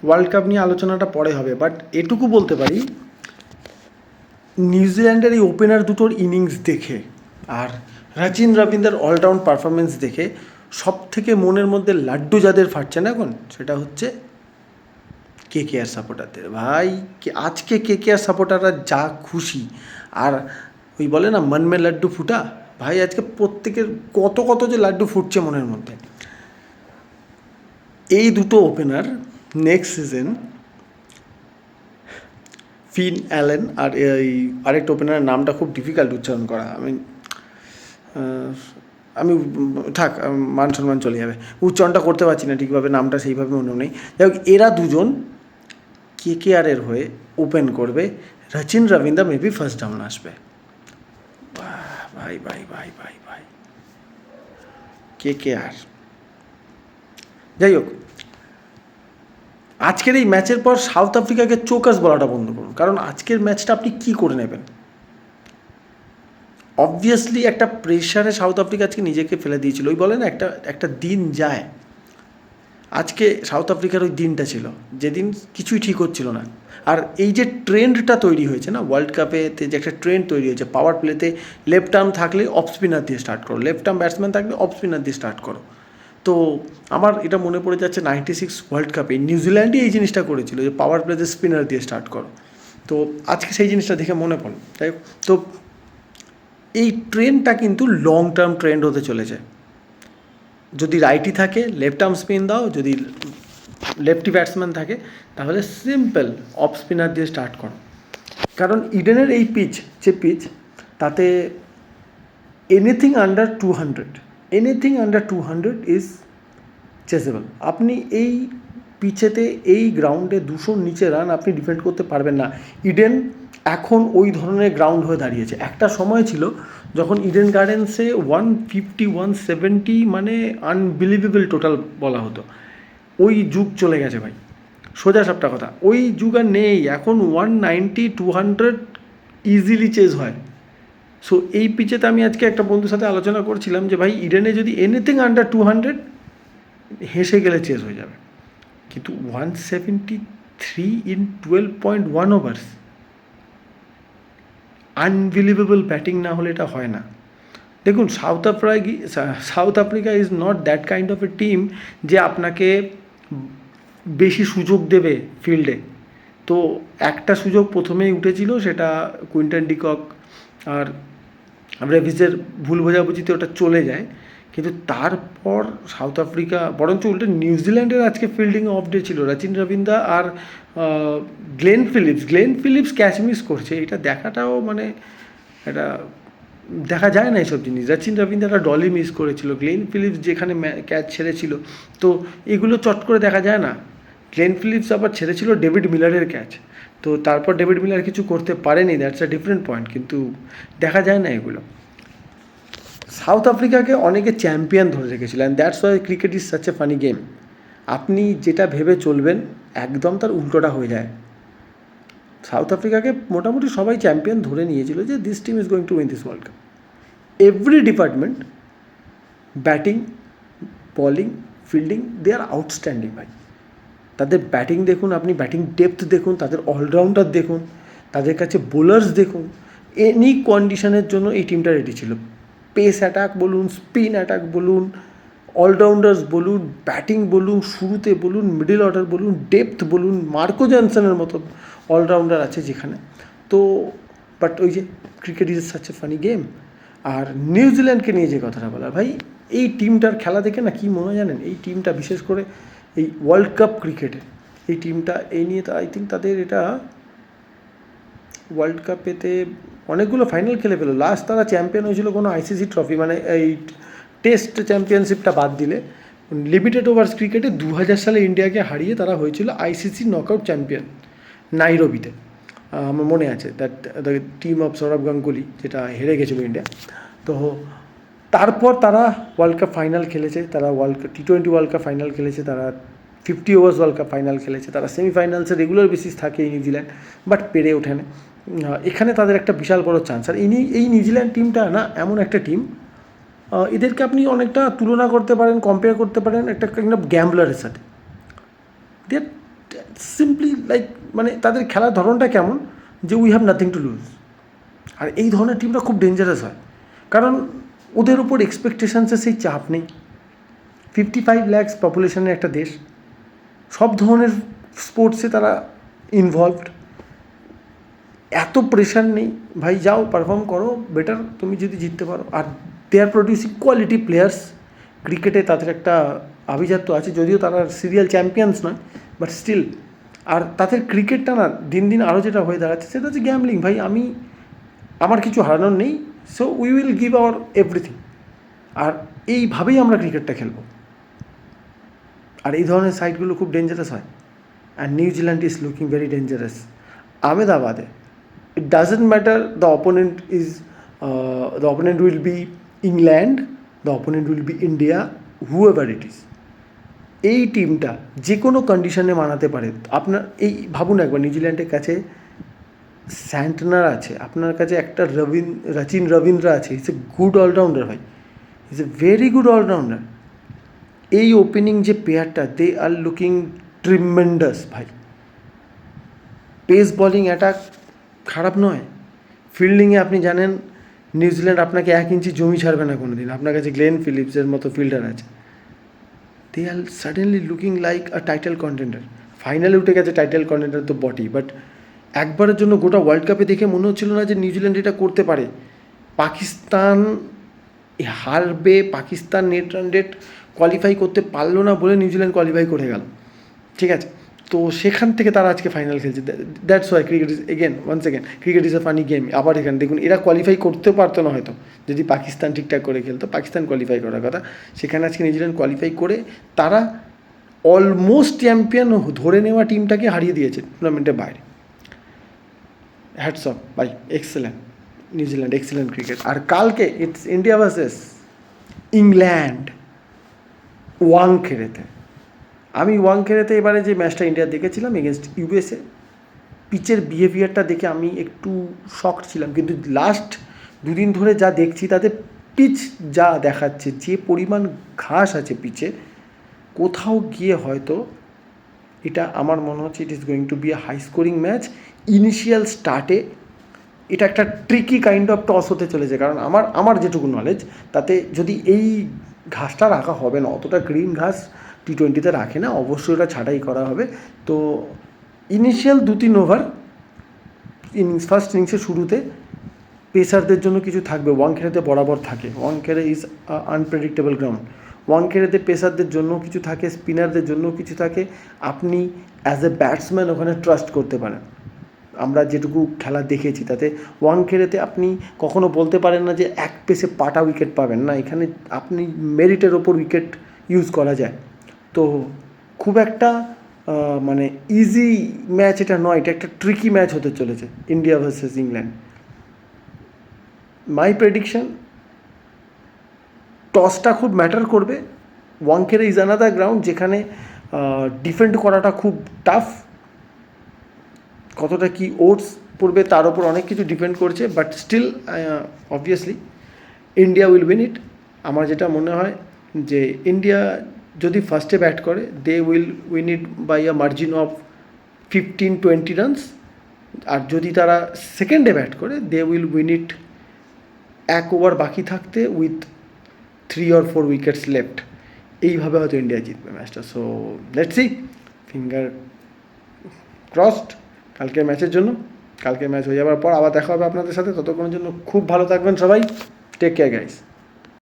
World cup নিয়ে আলোচনাটা পরে হবে, বাট এটুকু বলতে পারি নিউজিল্যান্ডের এই ওপেনার দুটোর ইনিংস দেখে আর রচিন রবীন্দ্রর অলরাউন্ড পারফরমেন্স দেখে সব থেকে মনের মধ্যে লাড্ডু যাদের ফাটছে না এখন, সেটা হচ্ছে কেকেআর সাপোর্টারদের। ভাই আজকে কেকেআর সাপোর্টাররা যা খুশি, আর ওই বলে না মন মে লাড্ডু ফুটা, ভাই আজকে প্রত্যেকের কত কত যে লাড্ডু ফুটছে মনের মধ্যে। এই দুটো opener next season Finn Allen আর এই আরেকটা ওপেনারের নামটা খুব ডিফিকাল্ট উচ্চারণ করা, আমি থাক, মান সম্মান চলে যাবে, উচ্চারণটা করতে পারছি না ঠিকভাবে, নামটা সেইভাবে মনে নেই। যাই হোক, এরা দুজন কেকেআরের হয়ে ওপেন করবে, Rachin Rabindra maybe first down আসবে। ভাই ভাই ভাই ভাই ভাই কেকেআর। যাই হোক, আজকের এই ম্যাচের পর সাউথ আফ্রিকাকে চোকাস বলাটা বন্ধ করুন, কারণ আজকের ম্যাচটা আপনি কী করে নেবেন। অবভিয়াসলি একটা প্রেশারে সাউথ আফ্রিকা আজকে নিজেকে ফেলে দিয়েছিল। ওই বলে না একটা দিন যায়, আজকে সাউথ আফ্রিকার ওই দিনটা ছিল যেদিন কিছুই ঠিক হচ্ছিল না। আর এই যে ট্রেন্ডটা তৈরি হয়েছে না ওয়ার্ল্ড কাপেতে, যে একটা ট্রেন্ড তৈরি হয়েছে, পাওয়ার প্লেতে লেফট আর্ম থাকলে অফ স্পিনার দিয়ে স্টার্ট করো, লেফট আর্ম ব্যাটসম্যান থাকলে অফ স্পিনার দিয়ে স্টার্ট করো। তো আমার এটা মনে পড়ে যাচ্ছে 96 ওয়ার্ল্ড কাপে নিউজিল্যান্ডই এই জিনিসটা করেছিল, যে পাওয়ার প্লেতে স্পিনার দিয়ে স্টার্ট করো। তো আজকে সেই জিনিসটা দেখে মনে পড়ল। তাই তো এই ট্রেন্ডটা কিন্তু লং টার্ম ট্রেন্ড হতে চলেছে। যদি রাইটি থাকে লেফট আর্ম স্পিন দাও, যদি লেফটি ব্যাটসম্যান থাকে তাহলে সিম্পল অফ স্পিনার দিয়ে স্টার্ট করো। কারণ ইডেনের এই পিচ যে পিচ, তাতে এনিথিং আন্ডার 200 ইজ চেসেবল। আপনি এই পিচেতে এই গ্রাউন্ডে 200 নিচে রান আপনি ডিফেন্ড করতে পারবেন না। ইডেন এখন ওই ধরনের গ্রাউন্ড হয়ে দাঁড়িয়েছে। একটা সময় ছিল যখন ইডেন গার্ডেন্সে 150 170 মানে আনবিলিভেবল টোটাল বলা হতো। ওই যুগ চলে গেছে ভাই, সোজা সাপটা কথা, ওই যুগ আর নেই। এখন 190 200 ইজিলি চেজ হয়। সো এই পিচেতে আমি আজকে একটা বন্ধুর সাথে আলোচনা করছিলাম যে ভাই ইডেনে যদি এনিথিং আন্ডার 200 হেসে গেলে চেজ হয়ে যাবে, কিন্তু 173 ইন 12.1 ওভার্স, আনবিলিভেবল ব্যাটিং না হলে এটা হয় না। দেখুন, south Africa is not that kind of A team যে আপনাকে বেশি সুযোগ দেবে ফিল্ডে। তো একটা সুযোগ প্রথমেই উঠেছিল, সেটা কুইন্টন ডিকক আর রেভিসের ভুল বোঝাবুঝিতে ওটা চলে যায়। কিন্তু তারপর সাউথ আফ্রিকা, বরঞ্চ উল্টে নিউজিল্যান্ডের আজকে ফিল্ডিং অফ ডে ছিল। রচিন রবীন্দ্র আর গ্লেন ফিলিপস ক্যাচ মিস করছে, এটা দেখাটাও মানে এটা দেখা যায় না এইসব জিনিস। রচিন রবীন্দ্র একটা ডলি মিস করেছিল, গ্লেন ফিলিপস যেখানে ক্যাচ ছেড়েছিল, তো এগুলো চট করে দেখা যায় না। গ্লেন ফিলিপস আবার ছেড়েছিল ডেভিড মিলারের ক্যাচ, তো তারপর ডেভিড মিলার কিছু করতে পারেনি, দ্যাটস আ ডিফারেন্ট পয়েন্ট, কিন্তু দেখা যায় না এগুলো। সাউথ আফ্রিকাকে অনেকে চ্যাম্পিয়ন ধরে রেখেছিল, and that's why cricket is such a funny game. আপনি যেটা ভেবে চলবেন একদম তার উল্টোটা হয়ে যায়। সাউথ আফ্রিকাকে মোটামুটি সবাই চ্যাম্পিয়ন ধরে নিয়েছিল যে this team is going to win this world cup. Every department, batting, bowling, fielding, they are outstanding ভাই। তাদের ব্যাটিং দেখুন, আপনি ব্যাটিং ডেপথ দেখুন, তাদের অলরাউন্ডার দেখুন, তাদের কাছে বোলার্স দেখুন। এনি কন্ডিশনের জন্য এই টিমটা রেডি ছিল। পেস অ্যাটাক বলুন, স্পিন অ্যাটাক বলুন, অলরাউন্ডার্স বলুন, ব্যাটিং বলুন, শুরুতে বলুন, মিডল অর্ডার বলুন, ডেপথ বলুন, মার্কো জনসনের মতো অলরাউন্ডার আছে যেখানে। তো বাট ওই যে cricket is such a funny game. আর নিউজিল্যান্ডকে নিয়ে যে কথাটা বলা, ভাই এই টিমটার খেলা দেখে না কি মনে জানেন, এই টিমটা বিশেষ করে এই ওয়ার্ল্ড কাপ ক্রিকেটে এই টিমটা এই নিয়ে আই থিঙ্ক তাদের এটা ওয়ার্ল্ড কাপেতে অনেকগুলো ফাইনাল খেলে পেলো। লাস্ট তারা চ্যাম্পিয়ন হয়েছিল কোনো আইসিসি ট্রফি, মানে এই টেস্ট চ্যাম্পিয়নশিপটা বাদ দিলে লিমিটেড ওভার্স ক্রিকেটে 2000 সালে ইন্ডিয়াকে হারিয়ে তারা হয়েছিল আইসিসি নকআউট চ্যাম্পিয়ন নাইরোবিতে। আমার মনে আছে that the team of Sourav Ganguly, যেটা হেরে গেছিলো ইন্ডিয়া। তো তারপর তারা ওয়ার্ল্ড কাপ ফাইনাল খেলেছে, তারা T20 ওয়ার্ল্ড কাপ ফাইনাল খেলেছে, তারা 50 ওভার্স ওয়ার্ল্ড কাপ ফাইনাল খেলেছে, তারা সেমিফাইনালসে রেগুলার বেসিস থাকে এই নিউজিল্যান্ড, বাট পেরে ওঠে না। এখানে তাদের একটা বিশাল বড় চান্স। আর এই নিউজিল্যান্ড টিমটা না এমন একটা টিম, এদেরকে আপনি অনেকটা তুলনা করতে পারেন, কম্পেয়ার করতে পারেন একটা কাইন্ড অফ গ্যাম্বলারের সাথে। দে সিম্পলি লাইক মানে তাদের খেলার ধরনটা কেমন যে we have nothing to lose. আর এই ধরনের টিমটা খুব ডেঞ্জারাস হয়, কারণ ওদের উপর এক্সপেকটেশনসের সেই চাপ নেই। 55 lakhs পপুলেশনের একটা দেশ, সব ধরনের স্পোর্টসে তারা ইনভলভড, এত প্রেশার নেই, ভাই যাও পারফর্ম করো, বেটার তুমি যদি জিততে পারো। আর দে আর প্রডিউসিং কোয়ালিটি প্লেয়ার্স। ক্রিকেটে তাদের একটা আভিজাত্য আছে, যদিও তারা সিরিয়াল চ্যাম্পিয়ন্স নয়, বাট স্টিল। আর তাদের ক্রিকেটটা না দিন দিন আরও যেটা হয়ে দাঁড়াচ্ছে সেটা হচ্ছে গ্যাম্বলিং। ভাই আমার কিছু হারানোর নেই, so we will give our everything. আর এইভাবেই আমরা ক্রিকেটটা খেলবো। আর এই ধরনের সাইটগুলো খুব ডেঞ্জারাস হয়। And New Zealand is looking very dangerous. আহমেদাবাদে it doesn't matter the opponent will be England, the opponent will be India, whoever it is. এই টিমটা যে কোনো কন্ডিশনে মানাতে পারে। আপনার এই ভাবুন একবার, নিউজিল্যান্ডের কাছে স্যান্টনার আছে, আপনার কাছে একটা রচিন রবীন্দ্র আছে, ইজ এ গুড অলরাউন্ডার ভাই, is a very good allrounder. এই ওপেনিং যে পেয়ারটা, দে আর লুকিং ট্রিমেন্ডাস ভাই। পেস বোলিং অ্যাটাক খারাপ নয়, ফিল্ডিংয়ে আপনি জানেন নিউজিল্যান্ড আপনাকে 1 ইঞ্চি জমি ছাড়বে না কোনো দিন। আপনার কাছে গ্লেন ফিলিপসের মতো ফিল্ডার আছে। They are suddenly looking like a title contender. ফাইনালে উঠে গেছে টাইটেল কন্টেন্ডার তো বটেই, বাট একবারের জন্য গোটা ওয়ার্ল্ড কাপে দেখে মনে হচ্ছিল না যে নিউজিল্যান্ড এটা করতে পারে। পাকিস্তান হারবে, Pakistan net run rate qualify করতে পারলো না বলে নিউজিল্যান্ড কোয়ালিফাই করে গেল, ঠিক আছে। তো সেখান থেকে তারা আজকে ফাইনাল খেলছে। That's why cricket is once again cricket is a funny game. আবার এখানে দেখুন, এরা কোয়ালিফাই করতে পারতো না হয়তো যদি পাকিস্তান ঠিকঠাক করে খেলতো। পাকিস্তান কোয়ালিফাই করার কথা, সেখানে আজকে নিউজিল্যান্ড কোয়ালিফাই করে তারা অলমোস্ট চ্যাম্পিয়ন ধরে নেওয়া টিমটাকে হারিয়ে দিয়েছে টুর্নামেন্টের বাইরে। হ্যাটস অফ বাই, এক্সেলেন্ট নিউজিল্যান্ড, এক্সেলেন্ট ক্রিকেট। আর কালকে ইটস ইন্ডিয়া ভার্সেস ইংল্যান্ড ওয়াংখেড়েতে। আমি ওয়াংখেড়েতে এবারে যে ম্যাচটা ইন্ডিয়া দেখেছিলাম এগেনস্ট ইউএসএ, পিচের বিহেভিয়ারটা দেখে আমি একটু শকড ছিলাম, কিন্তু লাস্ট 2 দিন ধরে যা দেখছি তাতে পিচ যা দেখাচ্ছে, যে পরিমাণ ঘাস আছে পিচে, কোথাও গিয়ে হয়তো এটা আমার মনে হচ্ছে it is going to be a high scoring match. Initial স্টার্টে এটা একটা ট্রিকি কাইন্ড অফ টস হতে চলেছে, কারণ আমার যেটুকু নলেজ তাতে যদি এই ঘাসটা রাখা হবে না, অতটা গ্রিন ঘাস T20-তে রাখে না, অবশ্যই ওটা ছাঁটাই করা হবে। তো ইনিশিয়াল 2-3 ওভার ফার্স্ট ইনিংসের শুরুতে পেসারদের জন্য কিছু থাকবে। ওয়াংখেড়েতে বরাবর থাকে, ওয়াংখেড়ে ইজ আনপ্রেডিক্টেবল গ্রাউন্ড। ওয়াংখেড়েতে পেসারদের জন্য কিছু থাকে, স্পিনারদের জন্য কিছু থাকে। আপনি অ্যাজ এ ব্যাটসম্যান ওখানে ট্রাস্ট করতে পারেন। আমরা যেটুকু খেলা দেখেছি তাতে ওয়াংখেড়েতে আপনি কখনো বলতে পারেন না যে এক পেসে পাটা উইকেট পাবেন না, এখানে আপনি মেরিটের ওপর উইকেট ইউজ করা যায়। তো খুব একটা মানে ইজি ম্যাচ এটা নয়, এটা একটা ট্রিকি ম্যাচ হতে চলেছে India versus England. My prediction, টসটা খুব ম্যাটার করবে। ওয়াংখেড়ে ইজ আনাদার গ্রাউন্ড যেখানে ডিফেন্ড করাটা খুব টাফ। কতটা কি ওটস পড়বে তার ওপর অনেক কিছু ডিপেন্ড করছে, but still obviously India will win it. আমার যেটা মনে হয় যে ইন্ডিয়া যদি ফার্স্টে ব্যাট করে, they will win it by a margin of 15-20 runs. আর যদি তারা সেকেন্ডে ব্যাট করে, they will win it 1 over বাকি থাকতে উইথ 3 or 4 উইকেটস লেফট। এইভাবে হয়তো ইন্ডিয়া জিতবে ম্যাচটা। So let's see, finger crossed কালকের ম্যাচের জন্য। কালকের ম্যাচ হয়ে যাওয়ার পর আবার দেখা হবে আপনাদের সাথে। ততক্ষণের জন্য খুব ভালো থাকবেন সবাই। Take care guys.